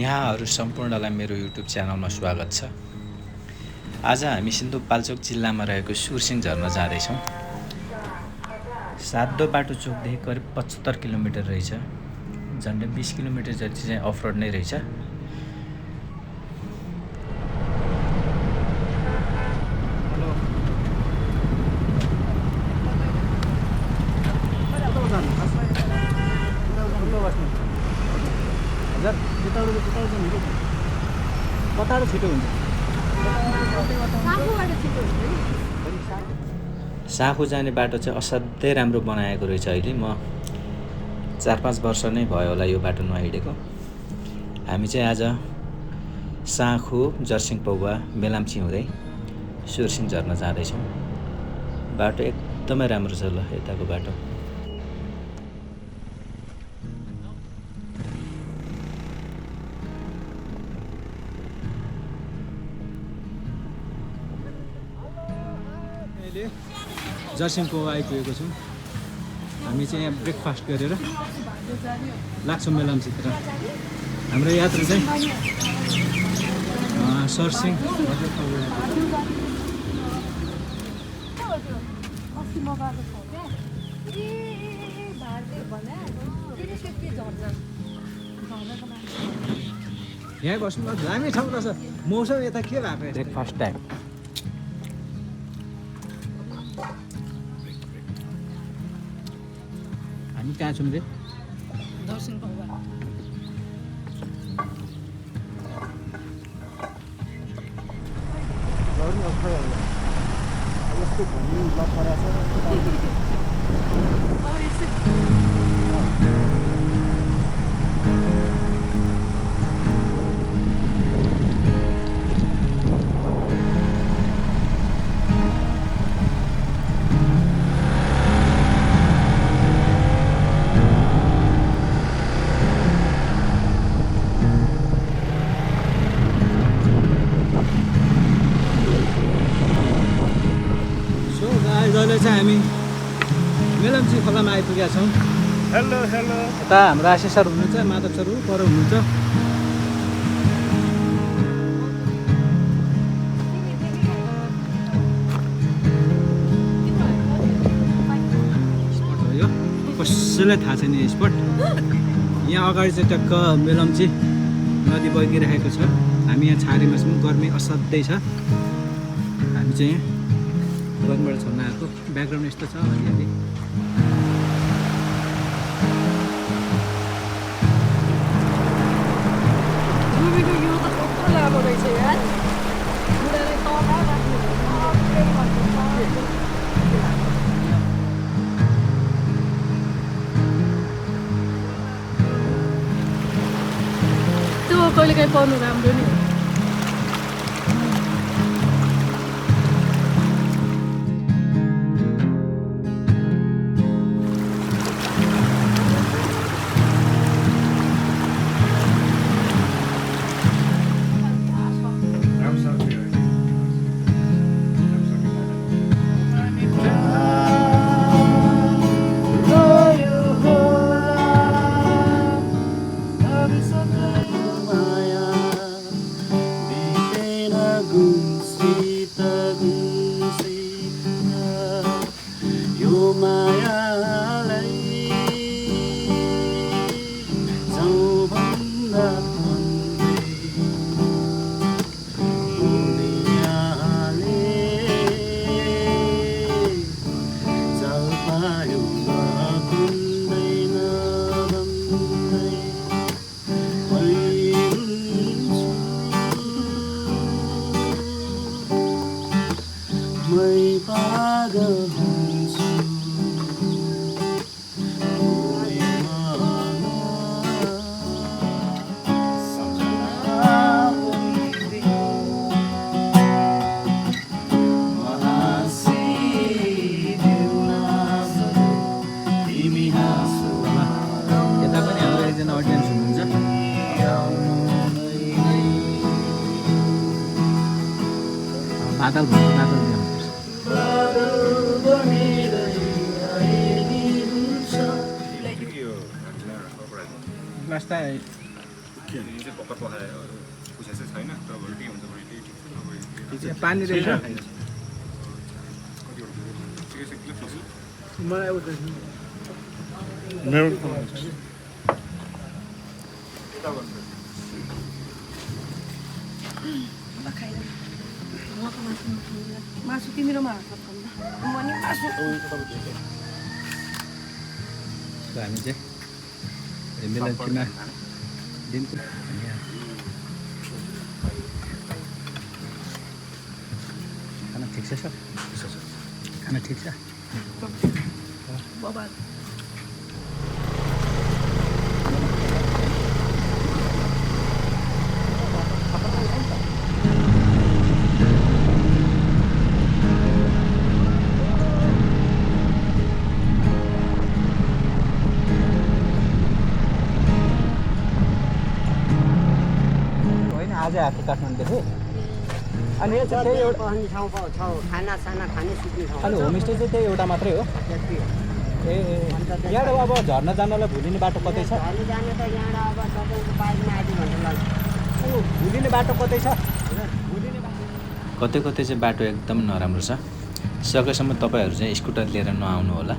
यहाँहरू सम्पूर्णलाई मेरो युट्युब च्यानलमा स्वागत छ। आज हामी सिन्धुपाल्चोक जिल्लामा रहेको सुरसिङ झर्ना जाँदैछौँ। सातो बाटो चोकदेखि करिब 75 किलोमिटर रहेछ। झन्डै 20 किलोमिटर जति चाहिँ अफ रोड नै रहेछ। कताबाट छिटो हुन्छ? साँखु जाने बाटो चाहिँ असाध्यै राम्रो बनाएको रहेछ। अहिले म 4-5 वर्ष नै भयो होला यो बाटो नहिँडेको। हामी चाहिँ आज साँखु, जर्सिङ पौवा, मेलाम्ची हुँदै सुरसिङ झर्ना जाँदैछौँ। बाटो एकदमै राम्रो छ। ल यताको बाटो जर्सिङ पौवा आइपुगेको छौँ। हामी चाहिँ यहाँ ब्रेकफास्ट गरेर लाग्छौँ मेलाम्चीतिर। हाम्रो यात्रा चाहिँ सर्सिङ यहाँ बस्नु दामी ठाउँ रहेछ। मौसम यता के भएको? Breakfast time. हामी कहाँ छौँ रे? जर्सिङ पौवा। अहिले चाहिँ हामी मेलाम्ची खोलामा आइपुगेका छौँ। Hello hello. यता हाम्रो आशिष सर हुनुहुन्छ, माधव सर पर हुनुहुन्छ। स्पट हो यो, कसैलाई थाहा छैन यो स्पट। यहाँ अगाडि चाहिँ टक्क मेलम्ची नदी बगिरहेको छ। हामी यहाँ छारीमा छौँ। गर्मी असाध्यै छ। हामी चाहिँ गर्मीबाट छोड्न आएको। ब्याकग्राउन्ड यस्तो छ अलिअलि। यो त कस्तो लामो रहेछ यार। त्यो कहिले काहीँ पर्नु राम्रो नि। बादल भन्नु बादल ल्याउनुपर्छ ग्लास त पानी रहेछ मासु तिमीरोमा हामी चाहिँ एम्बुलेन्समा दिन्छु खाना ठिक छ सर खाना ठिक छ बाबा आज आएको काठमाडौँदेखि अनि यो चाहिँ त्यही एउटा खानासाना खाने सुत्ने ठाउँ अनि होमस्टे चाहिँ त्यही एउटा मात्रै हो ए यहाँबाट अब झर्न जानलाई भुलिने बाटो कतै छ घरले जाने त यहाँबाट अब तपाईँको बाइकमा आधी घन्टा लाग्छ भुलिने बाटो कतै छ कतै कतै चाहिँ बाटो एकदम नराम्रो छ सकेसम्म तपाईँहरू चाहिँ स्कुटर लिएर नआउनु होला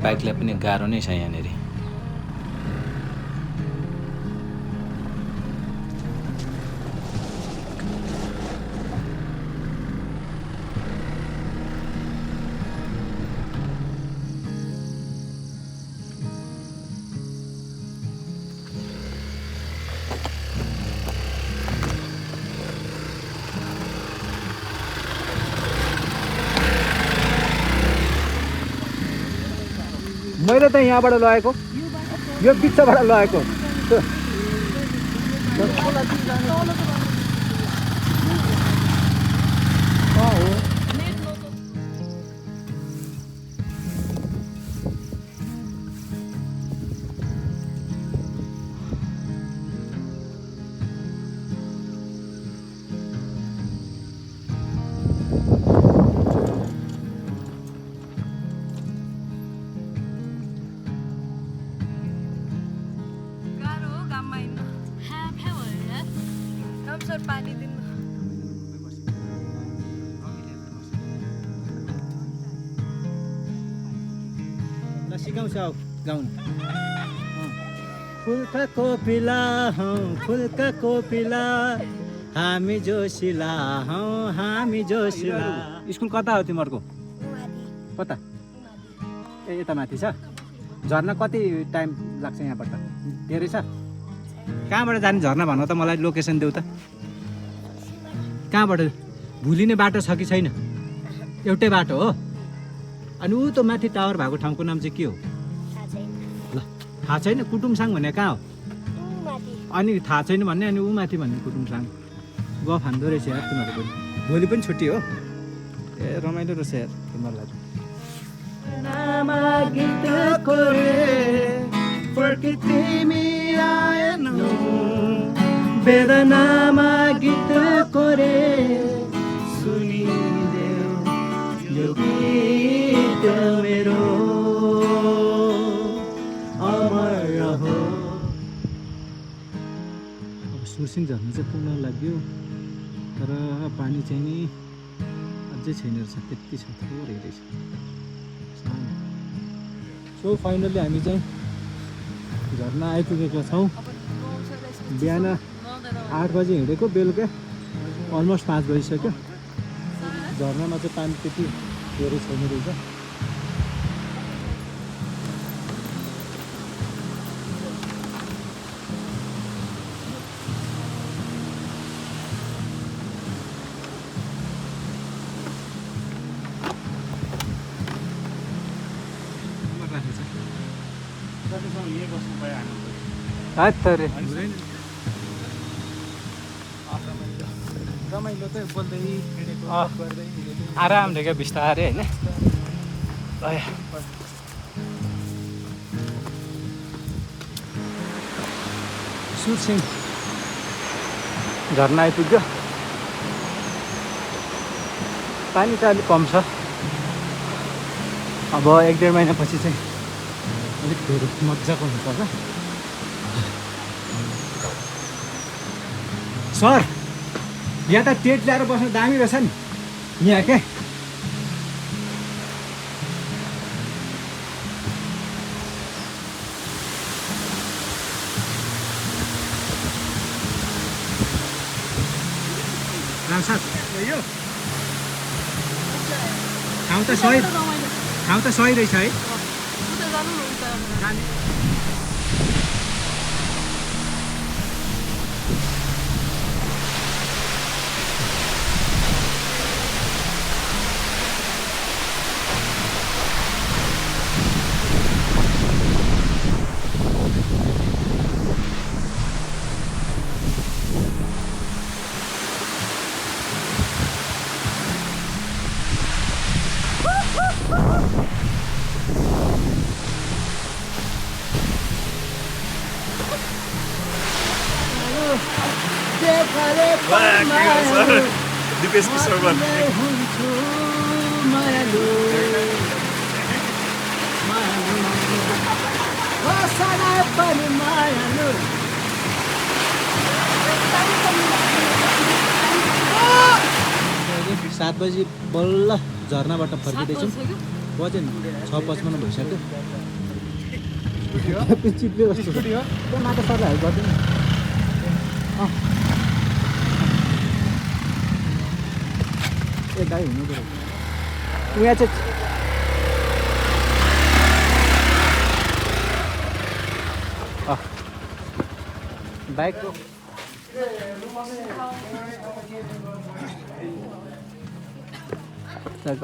बाइकलाई पनि गाह्रो नै छ यहाँनिर मैले त यहाँबाट लगेको यो बिचबाट लगेको हो पानी दिन ल सिकाउँछ गाउनु फुलका कोपिला हौ फुलका कोपिला हामी जोसिला हौ हामी जोसिला स्कुल कता हो तिमीहरूको कता ए यता माथि छ झर्ना कति टाइम लाग्छ यहाँबाट धेरै छ कहाँबाट जाने झर्ना भन त मलाई लोकेसन देऊ त कहाँबाट भुलिने बाटो छ कि छैन एउटै बाटो हो अनि ऊ त माथि टावर भएको ठाउँको नाम चाहिँ के हो ल थाहा छैन कुटुमसाङ भन्ने कहाँ हो अनि थाहा छैन भन्ने अनि ऊ माथि भन्ने कुटुमसाङ गफ हान्दो रहेछ यार तिमीहरूको भोलि पनि छुट्टी हो ए रमाइलो रहेछ यार तिमीहरूलाई वेदनामा गीत कोरे सुनिदेऊ यो गीत मेरो अमर रहो अब सुरसिङ झर्नु चाहिँ पुग्न लाग्यो तर पानी चाहिँ नि अझै छैन रहेछ त्यति छ थोरै रहेछ सो फाइनली हामी चाहिँ झर्ना आइपुगेका छौँ बिहान 8 बजे हिँडेको बेलुका अलमोस्ट 5 बजिसक्यो झर्नामा चाहिँ पानी त्यति धेरै छैन रहेछ रमाइलो चाहिँ बोल्दै आरामले क्या बिस्तारै होइन सुरसिङ झर्ना आइपुग्यो पानी चाहिँ अलिक कम छ। अब 1-1.5 महिनापछि चाहिँ अलिक धेरै मजाको हुन्छ होला। सर यहाँ त टेट ल्याएर बस्नु दामी रहेछ नि यहाँ के। रामसाथ यो ठाउँ त सही रहेछ है। दिपेश किशोर सात बजी बल्ल झर्नाबाट फर्किँदैछौँ। बजे 6:55 भइसक्यो। चिप्ले जस्तो त्यो माता सरलाई हेल्प गरिदिनु। ए गाई हुनु पऱ्यो यहाँ चाहिँ। बाइकको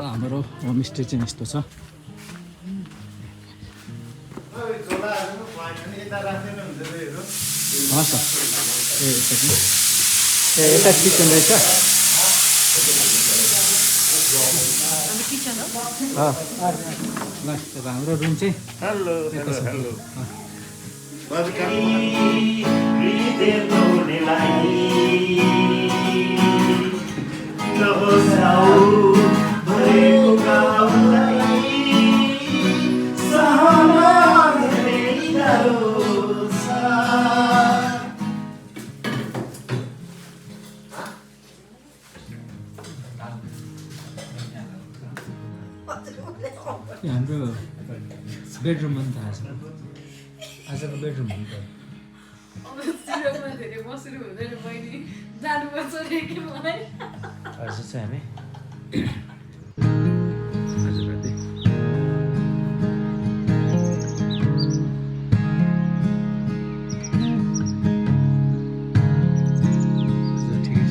हाम्रो होमस्टे चाहिँ यस्तो छ। हस् ए यता किचन रहेछ। ल अब हाम्रो रुम चाहिँ हाम्रो बेडरुममा पनि थाहा छ। आजको बेडरुम हो नि त। आज चाहिँ हामी आज राति ठिकै छ।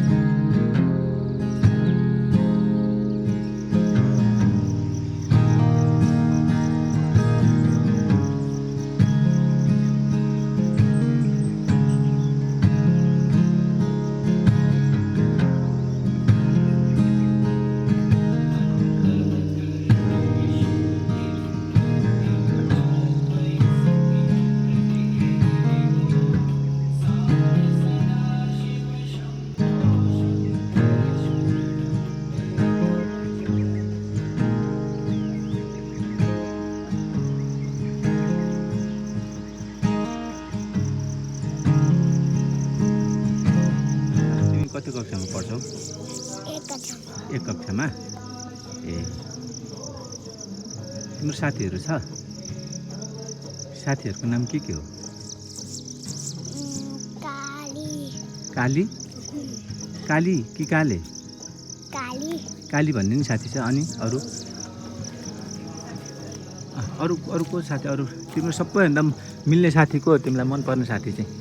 कति कक्षामा पढ्छौ? एक कक्षामा। ए तिम्रो साथीहरू छ? साथीहरूको नाम के हो? काली काली कि काले? काली भन्ने नि साथी छ। अनि अरू अरू अरू को साथी? अरू तिम्रो सबैभन्दा मिल्ने साथी को? तिमीलाई मनपर्ने साथी चाहिँ?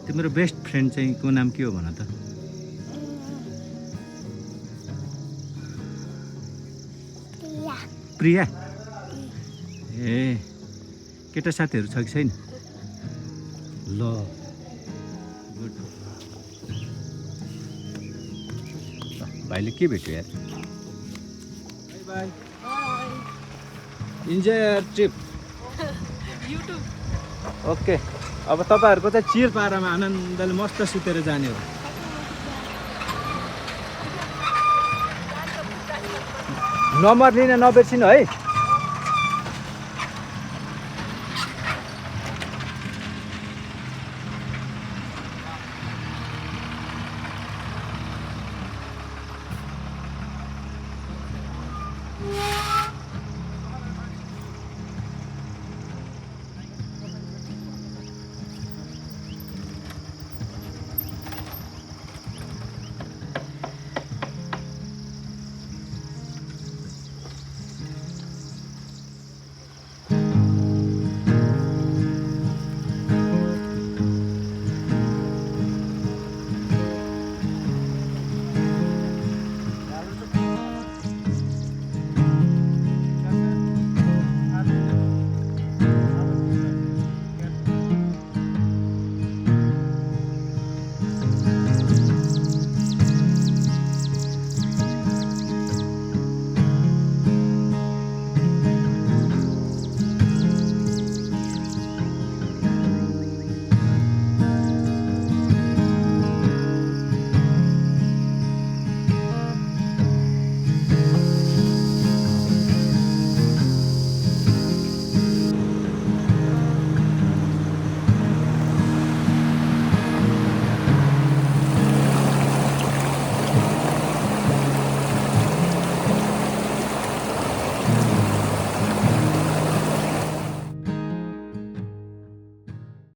तिम्रो बेस्ट फ्रेन्ड चाहिँ को नाम के हो भन त? प्रिया। ए केटा साथीहरू छ कि छैन? ल गुड। भाइले के भेट्यो यार? By enjoy your trip. Okay अब तपाईँहरूको चाहिँ चिर पारामा आनन्दले मस्त सुतेर जाने हो। नम्बर लिन नबिर्सिनु है